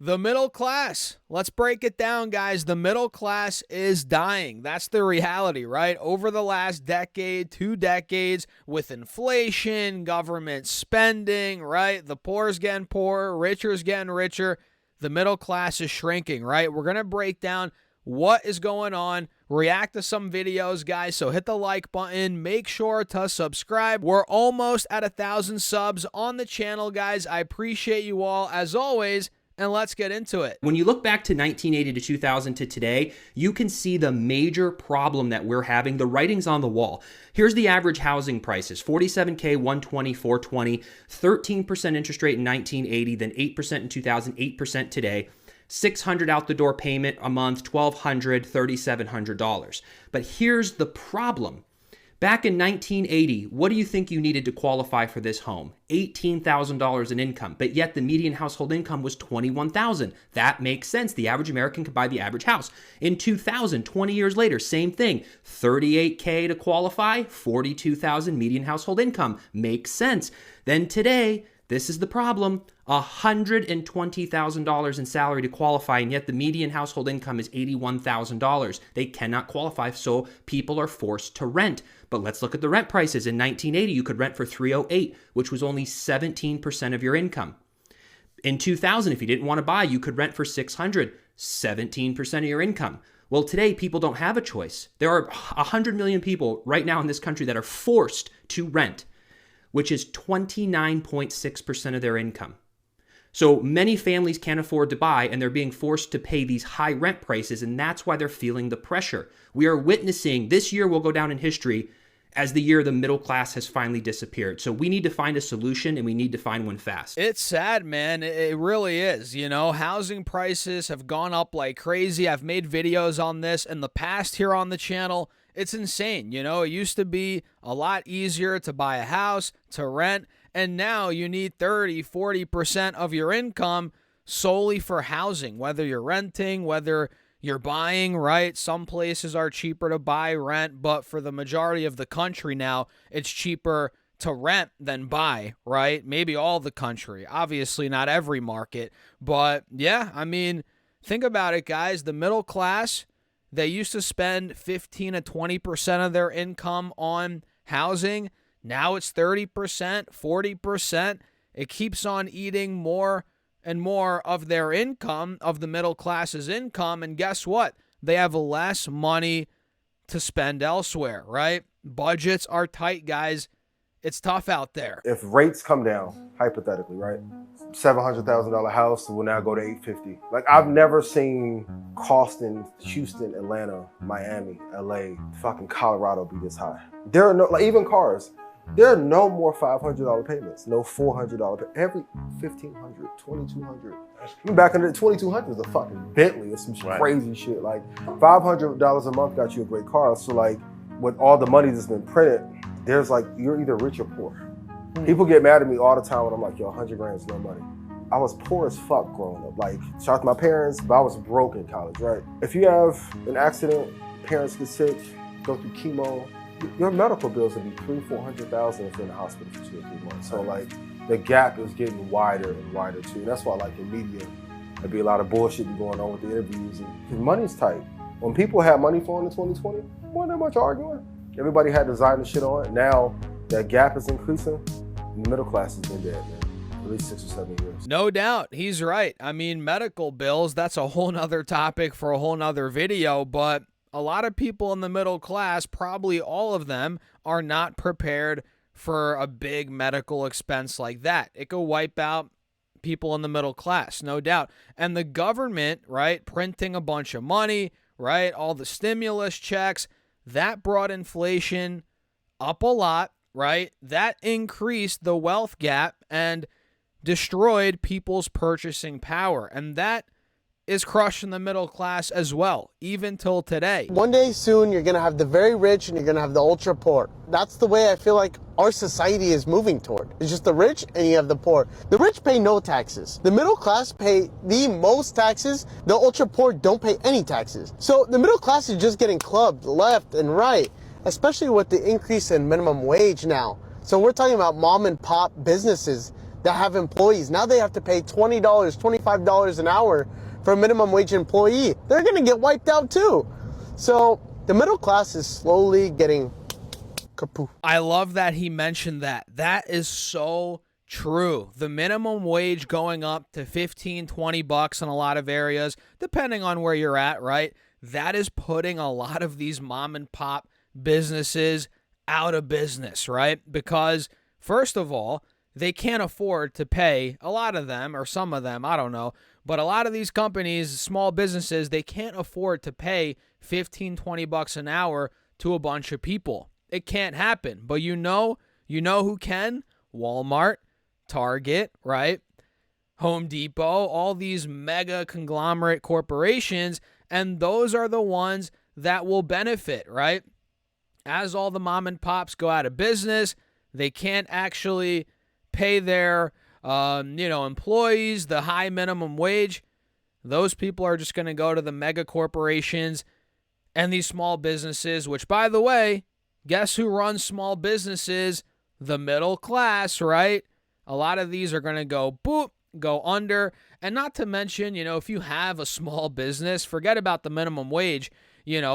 The middle class. Let's break it down, guys. The middle class is dying. That's the reality, right? Over the last decade, 2 decades, with inflation, government spending, right? The poor's getting poorer, richer's getting richer. The middle class is shrinking, right? We're going to break down what is going on, react to some videos, guys. So hit the like button. Make sure to subscribe. We're almost at 1,000 subs on the channel, guys. I appreciate you all, as always. And let's get into it. When you look back to 1980 to 2000 to today, you can see the major problem that we're having. The writing's on the wall. Here's the average housing prices: 47K, 120, 420, 13% interest rate in 1980, then 8% in 2000, 8% today. $600 out the door payment a month, $1,200, $3,700. But here's the problem. Back in 1980, what do you think you needed to qualify for this home? $18,000 in income, but yet the median household income was $21,000. That makes sense. The average American could buy the average house. In 2000, 20 years later, same thing. $38K to qualify, $42,000 median household income. Makes sense. Then today, this is the problem: $120,000 in salary to qualify, and yet the median household income is $81,000. They cannot qualify, so people are forced to rent. But let's look at the rent prices. In 1980, you could rent for $308, which was only 17% of your income. In 2000, if you didn't want to buy, you could rent for $600, 17% of your income. Well, today, people don't have a choice. There are 100 million people right now in this country that are forced to rent, which is 29.6% of their income. So many families can't afford to buy, and they're being forced to pay these high rent prices, and that's why they're feeling the pressure. We are witnessing, this year will go down in history as the year the middle class has finally disappeared. So we need to find a solution, and we need to find one fast. It's sad, man. It really is. You know, housing prices have gone up like crazy. I've made videos on this in the past here on the channel. It's insane. You know, it used to be a lot easier to buy a house, to rent, and now you need 30, 40% of your income solely for housing, whether you're renting, whether you're buying, right? Some places are cheaper to buy, rent, but for the majority of the country now, it's cheaper to rent than buy, right? Maybe all the country. Obviously, not every market, but yeah, I mean, think about it, guys. The middle class, they used to spend 15 to 20% of their income on housing. Now it's 30%, 40%. It keeps on eating more and more of their income, of the middle class's income. And guess what? They have less money to spend elsewhere, right? Budgets are tight, guys. It's tough out there. If rates come down, hypothetically, right? $700,000 house will now go to $850. Like, I've never seen cost in Houston, Atlanta, Miami, LA, fucking Colorado be this high. There are no, like, even cars, there are no more $500 payments, no $400 every $1,500, $2,200. Back in the $2,200 was a fucking Bentley or some crazy shit. Like, $500 a month got you a great car. So like, with all the money that's been printed, there's like, you're either rich or poor. People get mad at me all the time when I'm like, yo, 100 grand is no money. I was poor as fuck growing up. Like, shout out to my parents, but I was broke in college, right? If you have an accident, parents get sick, go through chemo, your medical bills will be $300,000-$400,000 if you're in the hospital for 2 or 3 months. So like, the gap is getting wider and wider too. And that's why, like, in media, there'd be a lot of bullshit going on with the interviews. Because money's tight. When people had money flowing in 2020, wasn't that much arguing. Everybody had designer shit on. Now that gap is increasing, the middle class has been dead, man. At least 6 or 7 years. No doubt. He's right. I mean, medical bills, that's a whole nother topic for a whole nother video, but a lot of people in the middle class, probably all of them, are not prepared for a big medical expense like that. It could wipe out people in the middle class, no doubt. And the government, right, printing a bunch of money, right, all the stimulus checks, that brought inflation up a lot, right? That increased the wealth gap and destroyed people's purchasing power. And that is crushing the middle class as well, even till today. One day soon, you're going to have the very rich and you're going to have the ultra poor. That's the way I feel like our society is moving toward. It's just the rich and you have the poor. The rich pay no taxes. The middle class pay the most taxes. The ultra poor don't pay any taxes. So the middle class is just getting clubbed left and right, especially with the increase in minimum wage now. So we're talking about mom and pop businesses that have employees. Now they have to pay $20, $25 an hour for a minimum wage employee. They're going to get wiped out too. So the middle class is slowly getting kaput. I love that he mentioned that. That is so true. The minimum wage going up to 15, 20 bucks in a lot of areas, depending on where you're at, right? That is putting a lot of these mom and pop businesses out of business, right? Because first of all, they can't afford to pay, a lot of them, or some of them, I don't know, but a lot of these companies, small businesses, they can't afford to pay 15, 20 bucks an hour to a bunch of people. It can't happen. But you know who can? Walmart, Target, right? Home Depot, all these mega conglomerate corporations, and those are the ones that will benefit, right? As all the mom and pops go out of business, they can't actually pay their employees the high minimum wage. Those people are just going to go to the mega corporations and these small businesses, which, by the way, guess who runs small businesses? The middle class, right? A lot of these are going to go under. And not to mention, if you have a small business, forget about the minimum wage,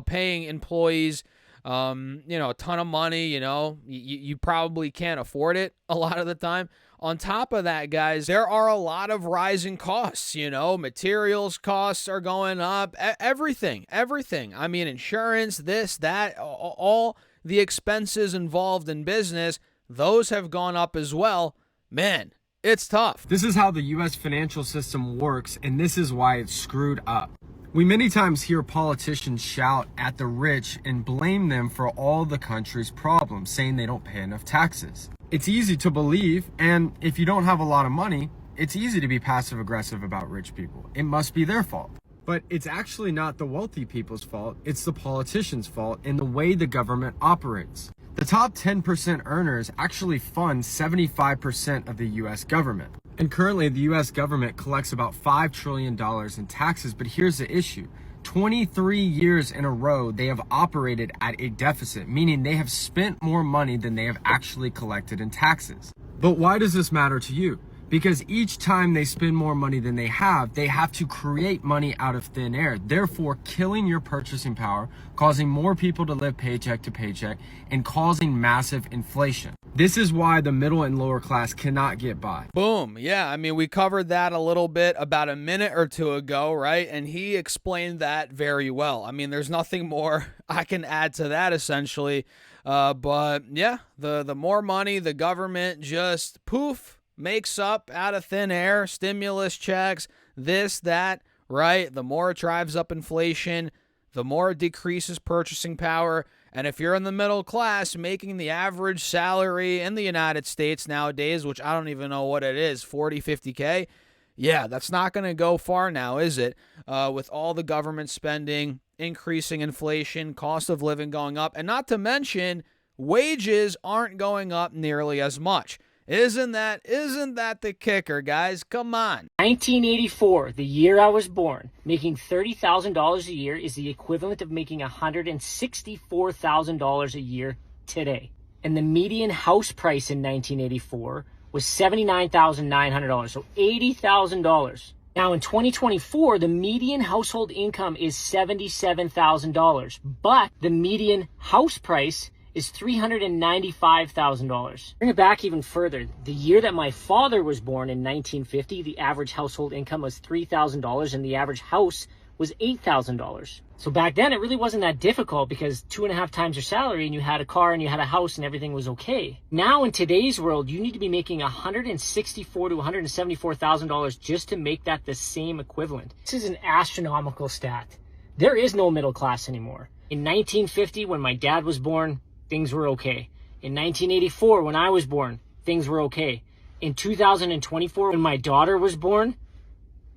paying employees a ton of money, you probably can't afford it a lot of the time. On top of that, guys, there are a lot of rising costs, materials costs are going up, everything. I mean, insurance, this, that, all the expenses involved in business, those have gone up as well. Man, it's tough. This is how the U.S. financial system works, and this is why it's screwed up. We many times hear politicians shout at the rich and blame them for all the country's problems, saying they don't pay enough taxes. It's easy to believe, and if you don't have a lot of money, it's easy to be passive aggressive about rich people. It must be their fault. But it's actually not the wealthy people's fault, it's the politicians' fault in the way the government operates. The top 10% earners actually fund 75% of the U.S. government. And currently, the U.S. government collects about $5 trillion in taxes, but here's the issue. 23 years in a row, they have operated at a deficit, meaning they have spent more money than they have actually collected in taxes. But why does this matter to you? Because each time they spend more money than they have to create money out of thin air, therefore killing your purchasing power, causing more people to live paycheck to paycheck, and causing massive inflation. This is why the middle and lower class cannot get by. Boom. Yeah, I mean, we covered that a little bit about a minute or two ago, right? And he explained that very well. I mean, there's nothing more I can add to that, essentially. But yeah, the more money the government just poof makes up out of thin air, stimulus checks, this, that, right? The more it drives up inflation, the more it decreases purchasing power. And if you're in the middle class making the average salary in the United States nowadays, which I don't even know what it is, 40, 50K, yeah, that's not going to go far now, is it? With all the government spending, increasing inflation, cost of living going up, and not to mention wages aren't going up nearly as much. Isn't that the kicker, guys? Come on. 1984, the year I was born, making $30,000 a year is the equivalent of making $164,000 a year today. And the median house price in 1984 was $79,900, so $80,000. Now in 2024, the median household income is $77,000, but the median house price is $395,000. Bring it back even further. The year that my father was born in 1950, the average household income was $3,000 and the average house was $8,000. So back then it really wasn't that difficult because 2.5 times your salary and you had a car and you had a house and everything was okay. Now in today's world, you need to be making $164,000 to $174,000 just to make that the same equivalent. This is an astronomical stat. There is no middle class anymore. In 1950, when my dad was born, things were okay. In 1984, when I was born, things were okay. In 2024, when my daughter was born,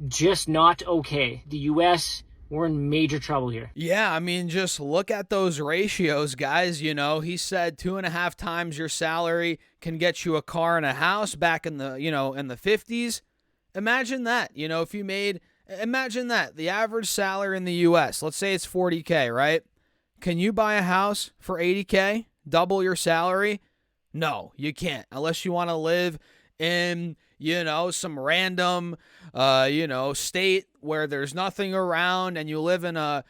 just not okay. The U.S., we're in major trouble here. Yeah, I mean, just look at those ratios, guys. He said 2.5 times your salary can get you a car and a house back in the, in the 50s. Imagine that, if you made, imagine that, the average salary in the U.S., let's say it's 40K, right? Can you buy a house for 80K? Double your salary? No, you can't. Unless you want to live in, some random, state where there's nothing around and you live in a,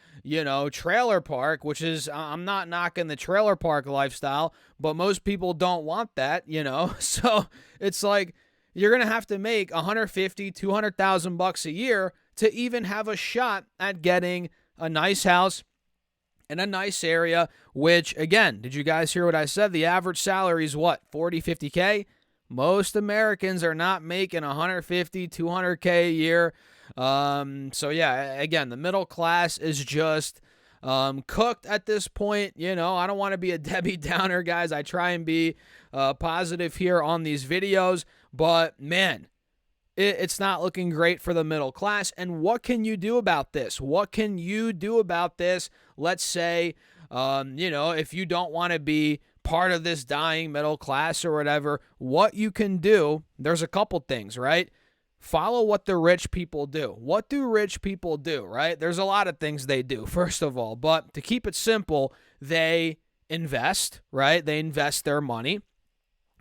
trailer park, which is, I'm not knocking the trailer park lifestyle, but most people don't want that, So it's like you're going to have to make 150, 200,000 bucks a year to even have a shot at getting a nice house in a nice area, which, again, did you guys hear what I said? The average salary is what, 40, 50K? Most Americans are not making 150, 200K a year. So yeah, again, the middle class is just cooked at this point. I don't want to be a Debbie Downer, guys. I try and be positive here on these videos, but man, it's not looking great for the middle class. And what can you do about this? What can you do about this? Let's say, if you don't want to be part of this dying middle class or whatever, what you can do, there's a couple things, right? Follow what the rich people do. What do rich people do, right? There's a lot of things they do, first of all, but to keep it simple, they invest, right? They invest their money,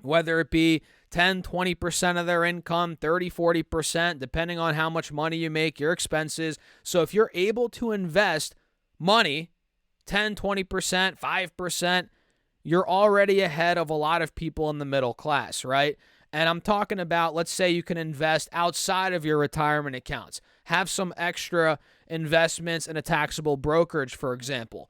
whether it be 10, 20% of their income, 30, 40%, depending on how much money you make, your expenses. So if you're able to invest money, 10, 20%, 5%, you're already ahead of a lot of people in the middle class, right? And I'm talking about, let's say you can invest outside of your retirement accounts. Have some extra investments in a taxable brokerage, for example.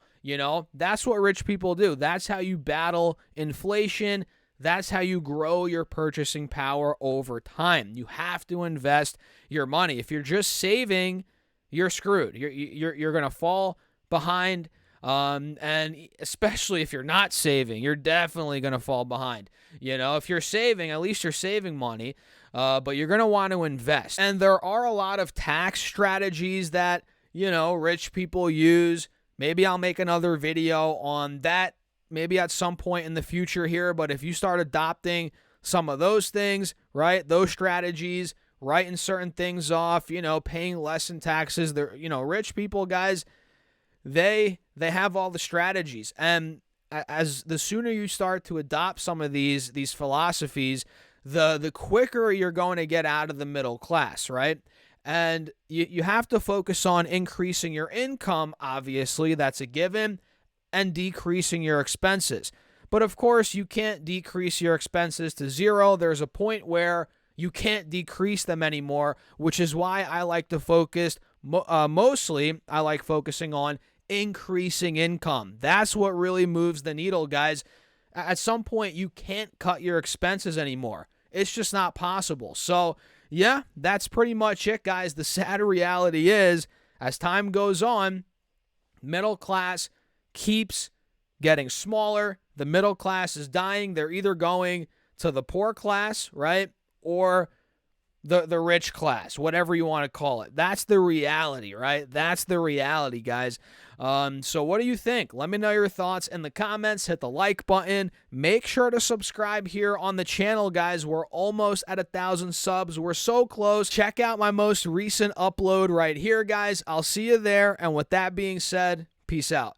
That's what rich people do. That's how you battle inflation. That's how you grow your purchasing power over time. You have to invest your money. If you're just saving, you're screwed. You're going to fall behind. And especially if you're not saving, you're definitely going to fall behind. If you're saving, at least you're saving money, but you're going to want to invest. And there are a lot of tax strategies that, rich people use. Maybe I'll make another video on that, maybe at some point in the future here. But if you start adopting some of those things, right, those strategies, writing certain things off, paying less in taxes, they're, rich people, guys, they have all the strategies. And as the sooner you start to adopt some of these philosophies, the quicker you're going to get out of the middle class, right? And you have to focus on increasing your income, obviously, that's a given, and decreasing your expenses. But of course, you can't decrease your expenses to zero. There's a point where you can't decrease them anymore, which is why I like to focus, mostly I like focusing on increasing income. That's what really moves the needle, guys. At some point, you can't cut your expenses anymore. It's just not possible. So, yeah, that's pretty much it, guys. The sad reality is, as time goes on, middle class keeps getting smaller. The middle class is dying. They're either going to the poor class, right, or the rich class, whatever you want to call it. That's the reality, right? That's the reality, guys. So what do you think? Let me know your thoughts in the comments. Hit the like button. Make sure to subscribe here on the channel, guys. We're almost at 1,000 subs. We're so close. Check out my most recent upload right here, guys. I'll see you there. And with that being said, peace out.